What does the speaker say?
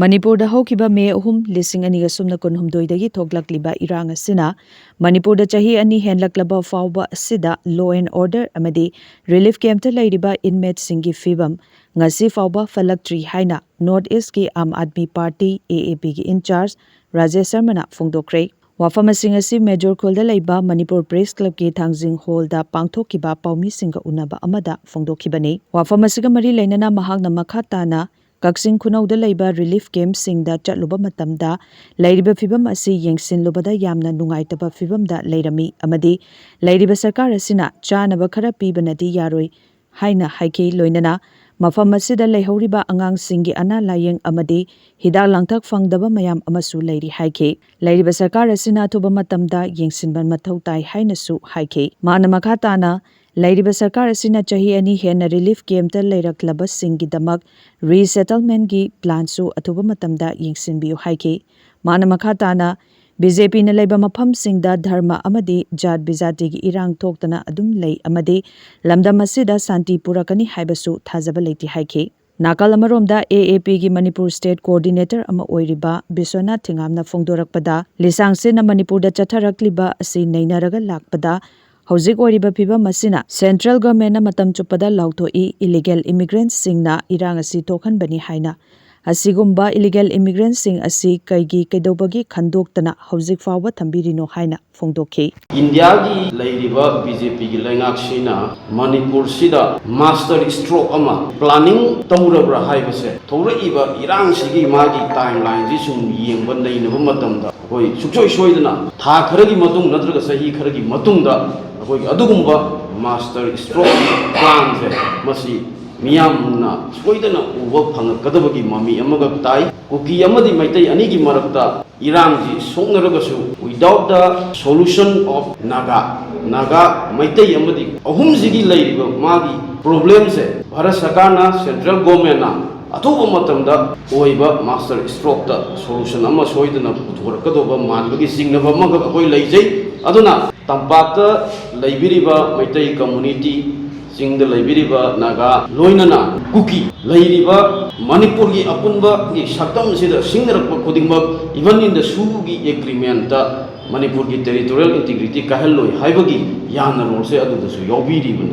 ꯃꯅꯤꯄꯨꯔꯗ ꯍꯧꯈꯤꯕ ꯃꯦ 3, 2019ꯗꯒꯤ ꯊꯣꯛꯂꯛꯂꯤꯕ ꯏꯔꯥꯡ ꯑꯁꯤꯅ ꯃꯅꯤꯄꯨꯔꯗ ꯆꯍꯤ 2 ꯍꯦꯟꯂꯛꯂꯕ ꯐꯥꯎꯕ ꯑꯁꯤꯗ ꯂꯣ ꯑꯦꯟ ꯑꯣꯔꯗꯔ ꯑꯃꯗꯤ ꯔꯤꯂꯤꯐ ꯀꯦꯝꯞꯇ ꯂꯩꯔꯤꯕ ꯏꯟꯃꯦꯠꯁꯤꯡꯒꯤ ꯐꯤꯚꯝ ꯉꯁꯤ ꯐꯥꯎꯕ ꯐꯠꯂꯛꯇ꯭ꯔꯤ ꯍꯥꯏꯅ north ꯏꯁꯠꯀꯤ Aam Aadmi party AAPꯒꯤ in-charge Rajesh ꯁꯔꯃꯅ ꯐꯣꯡꯗꯣꯛꯈ꯭ꯔꯦ꯫ ꯋꯥꯐꯝꯁꯤꯡ ꯑꯁꯤ ꯃꯦꯖꯣꯔ ꯈꯨꯜꯗ ꯂꯩꯕ ꯃꯅꯤꯄꯨꯔ ꯄ꯭ꯔꯦꯁ ꯀ꯭ꯂꯕꯀꯤ ꯊꯥꯡꯖꯤꯡ ꯍꯣꯜꯗ ꯄꯥꯡꯊꯣꯛꯈꯤꯕ ꯄꯥꯎꯃꯤꯁꯤꯡꯒ ꯎꯅꯕ ꯑꯃꯗ ꯐꯣꯡꯗꯣꯛꯈꯤꯕꯅꯤ꯫ ꯋꯥꯐꯝ ꯑꯁꯤꯒ ꯃꯔꯤ ꯂꯩꯅꯅ ꯃꯍꯥꯛꯅ ꯃꯈꯥ ꯇꯥꯅ ꯀꯛꯆꯤꯡ ꯈꯨꯅꯧꯗ ꯂꯩꯕ ꯔꯤꯂꯤꯐ ꯀꯦꯝꯞꯁꯤꯡꯗ ꯆꯠꯂꯨꯕ ꯃꯇꯝꯗ ꯂꯩꯔꯤꯕ ꯐꯤꯚꯝ ꯑꯁꯤ ꯌꯦꯡꯁꯤꯟꯂꯨꯕꯗ ꯌꯥꯝꯅ ꯅꯨꯡꯉꯥꯏꯇꯕ ꯐꯤꯚꯝꯗ ꯂꯩꯔꯝꯃꯤ ꯑꯃꯗꯤ ꯂꯩꯔꯤꯕ ꯁꯔꯀꯥꯔ ꯑꯁꯤꯅ ꯆꯥꯅꯕ ꯈꯔ ꯄꯤꯕꯅꯗꯤ ꯌꯥꯔꯣꯏ ꯍꯥꯏꯅ ꯍꯥꯏꯈꯤ꯫ ꯂꯣꯏꯅꯅ ꯃꯐꯝ ꯑꯁꯤꯗ ꯂꯩꯍꯧꯔꯤꯕ ꯑꯉꯥꯡꯁꯤꯡꯒꯤ ꯑꯅꯥ ꯂꯥꯌꯦꯡ ꯑꯃꯗꯤ ꯍꯤꯗꯥꯛ ꯂꯥꯡꯊꯛ ꯐꯪꯗꯕ ꯃꯌꯥꯝ ꯑꯃꯁꯨ ꯂꯩꯔꯤ ꯍꯥꯏꯈꯤ꯫ ꯂꯩꯔꯤꯕ ꯁꯔꯀꯥꯔ ꯑꯁꯤꯅ ꯑꯊꯨꯕ ꯃꯇꯝꯗ ꯌꯦꯡꯁꯤꯟꯕ ꯃꯊꯧ ꯇꯥꯏ ꯍꯥꯏꯅꯁꯨ ꯍꯥꯏꯈꯤ꯫ ꯃꯥꯅ ꯃꯈꯥ ꯇꯥꯅ ꯂꯩꯔꯤꯕ ꯁꯔꯀꯥꯔ ꯑꯁꯤꯅ ꯆꯍꯤ 2 ꯍꯦꯟꯅ ꯔꯤꯂꯤꯐ ꯀꯦꯝꯞꯇ ꯂꯩꯔꯛꯂꯕꯁꯤꯡꯒꯤꯗꯃꯛ ꯔꯤꯁꯦꯇꯜꯃꯦꯟꯠꯒꯤ ꯄ꯭ꯂꯥꯟꯁꯨ ꯑꯊꯨꯕ ꯃꯇꯝꯗ ꯌꯦꯡꯁꯤꯟꯕꯤꯌꯨ ꯍꯥꯏꯈꯤ꯫ ꯃꯥꯅ ꯃꯈꯥ ꯇꯥꯅ BJPꯅ ꯂꯩꯕ ꯃꯐꯝꯁꯤꯡꯗ ꯙꯔꯃ ꯑꯃꯗꯤ ꯖꯥꯠ ꯕꯤꯖꯥꯇꯤꯒꯤ ꯏꯔꯥꯡ ꯊꯣꯛꯇꯅ ꯑꯗꯨꯝ ꯂꯩ ꯑꯃꯗꯤ ꯂꯝꯗꯝ ꯑꯁꯤꯗ ꯁꯥꯟꯇꯤ ꯄꯨꯔꯛꯀꯅꯤ ꯍꯥꯏꯕꯁꯨ ꯊꯥꯖꯕ ꯂꯩꯇꯦ ꯍꯥꯏꯈꯤ꯫ ꯅꯥꯀꯜ ꯑꯃꯔꯣꯝꯗ AAPꯒꯤ ꯃꯅꯤꯄꯨꯔ ꯁ꯭ꯇꯦꯠ ꯀꯣꯑꯣꯔꯗꯤꯅꯦꯇꯔ ꯑꯃ ꯑꯣꯏꯔꯤꯕ ꯕꯤꯁ꯭ꯋꯅꯥꯊ ꯊꯤꯉꯥꯝꯅ ꯐꯣꯡꯗꯣꯔꯛꯄꯗ ꯂꯤꯆꯥꯡꯁꯤꯟꯅ ꯃꯅꯤꯄꯨꯔꯗ ꯆꯠꯊꯔꯛꯂꯤꯕ ꯑꯁꯤ ꯅꯩꯅꯔꯒ ꯂꯥꯛꯄꯗ ꯍꯧꯖꯤꯛ ꯑꯣꯏꯔꯤꯕ ꯐꯤꯚꯝ ꯑꯁꯤꯅ ꯁꯦꯟꯇ꯭ꯔꯦꯜ ꯒꯚꯔꯟꯃꯦꯟꯠꯅ ꯃꯇꯝ ꯆꯨꯞꯄꯗ ꯂꯥꯎꯊꯣꯛꯏ ꯏꯂꯤꯒꯦꯜ ꯏꯃꯤꯒ꯭ꯔꯦꯟꯠꯁꯤꯡꯅ ꯏꯔꯥꯡ ꯑꯁꯤ ꯊꯣꯛꯍꯟꯕꯅꯤ ꯍꯥꯏꯅ꯫ ꯑꯁꯤꯒꯨꯝꯕ ꯏꯂꯤꯒꯦꯜ ꯏꯃꯤꯒ꯭ꯔꯦꯟꯠꯁꯤꯡ ꯑꯁꯤ ꯀꯩꯗꯧꯕꯒꯤ ꯈꯟꯗꯣꯛꯇꯅ ꯍꯧꯖꯤꯛ ꯐꯥꯎꯕ ꯊꯝꯕꯤꯔꯤꯅꯣ ꯍꯥꯏꯅ ꯐꯣꯡꯗꯣꯛꯈꯤ꯫ ꯏꯟꯗꯤꯌꯥꯒꯤ ꯂꯩꯔꯤꯕ BJPꯒꯤ ꯂꯩꯉꯥꯛꯁꯤꯅ ꯃꯅꯤꯄꯨꯔꯁꯤꯗ ꯃꯥꯁꯇꯔ ꯁ꯭ꯇ꯭ꯔꯣꯛ ꯑꯃ ꯄ꯭ꯂꯥꯅꯤꯡ ꯇꯧꯔꯕ꯭ꯔꯥ ꯍꯥꯏꯕꯁꯦ ꯊꯣꯛꯂꯛꯏꯕ ꯏꯔꯥꯡꯁꯤꯒꯤ ꯃꯥꯒꯤ ꯇꯥꯏꯝꯂꯥꯏꯟꯁꯤ ꯁꯨꯝ ꯌꯦꯡꯕ ꯅꯩꯅꯕ ꯃꯇꯝꯗ ꯑꯩꯈꯣꯏ ꯁꯨꯡꯁꯣꯏ ꯁꯣꯏꯗꯅ ꯊꯥ ꯈꯔꯒꯤ ꯃꯇꯨꯡ ꯅꯠꯇ꯭ꯔꯒ ꯆꯍꯤ ꯈꯔꯒꯤ ꯃꯇꯨꯡꯗ ꯑꯩꯈꯣꯏꯒꯤ ꯑꯗꯨꯒꯨꯝꯕ ꯃꯥꯁꯇꯔ ꯁ꯭ꯇ꯭ꯔꯣꯛ ꯄ꯭ꯂꯥꯟꯁꯦ ꯃꯁꯤ ꯃꯤꯌꯥꯝꯅ ꯁꯣꯏꯗꯅ ꯎꯕ ꯐꯪꯉꯛꯀꯗꯕꯒꯤ ꯃꯃꯤ ꯑꯃꯈꯛ ꯇꯥꯏ꯫ ꯀꯨꯀꯤ ꯑꯃꯗꯤ ꯃꯩꯇꯩ ꯑꯅꯤꯒꯤ ꯃꯔꯛꯇ ꯏꯔꯥꯡꯁꯤ ꯁꯣꯛꯅꯔꯒꯁꯨ without the solution of Naga Meitei ꯑꯃꯗꯤ ꯑꯍꯨꯝꯁꯤꯒꯤ ꯂꯩꯔꯤꯕ ꯃꯥꯒꯤ ꯄ꯭ꯔꯣꯕ꯭ꯂꯦꯝꯁꯦ ꯚꯥꯔꯠ ꯁꯔꯀꯥꯔꯅ ꯁꯦꯟꯇ꯭ꯔꯦꯜ ꯒꯣꯚꯔꯟꯃꯦꯟꯠꯅ ꯑꯊꯨꯕ ꯃꯇꯝꯗ ꯑꯣꯏꯕ ꯃꯥꯁꯇꯔ ꯁ꯭ꯇ꯭ꯔꯣꯛꯇ ꯁꯣꯂꯨꯁꯟ ꯑꯃ ꯁꯣꯏꯗꯅ ꯄꯨꯊꯣꯔꯛꯀꯗꯧꯕ ꯃꯥꯟꯕꯒꯤ ꯆꯤꯡꯅꯕ ꯑꯃꯈꯛ ꯑꯩꯈꯣꯏ ꯂꯩꯖꯩ꯫ ꯑꯗꯨꯅ ꯇꯝꯄꯥꯛꯇ ꯂꯩꯕꯤꯔꯤꯕ ꯃꯩꯇꯩ ꯀꯝꯃꯨꯅꯤꯇꯤ, ꯆꯤꯡꯗ ꯂꯩꯕꯤꯔꯤꯕ ꯅꯥꯒꯥ, ꯂꯣꯏꯅꯅ ꯀꯨꯀꯤ ꯂꯩꯔꯤꯕ ꯃꯅꯤꯄꯨꯔꯒꯤ ꯑꯄꯨꯟꯕꯒꯤ ꯁꯛꯇꯝꯁꯤꯗ ꯁꯤꯡꯅꯔꯛꯄ ꯈꯨꯗꯤꯡꯃꯛ ꯏꯚꯟ ꯏꯟ ꯗ ꯁꯨꯒꯤ ꯑꯦꯒ꯭ꯔꯤꯃꯦꯟꯠꯇ ꯃꯅꯤꯄꯨꯔꯒꯤ ꯇꯦꯔꯤꯇꯣꯔꯤꯌꯦꯜ ꯏꯟꯇꯤꯒ꯭ꯔꯤꯇꯤ ꯀꯥꯏꯍꯜꯂꯣꯏ ꯍꯥꯏꯕꯒꯤ ꯌꯥꯅꯔꯣꯜꯁꯦ ꯑꯗꯨꯗꯁꯨ ꯌꯥꯎꯕꯤꯔꯤꯕꯅꯤ꯫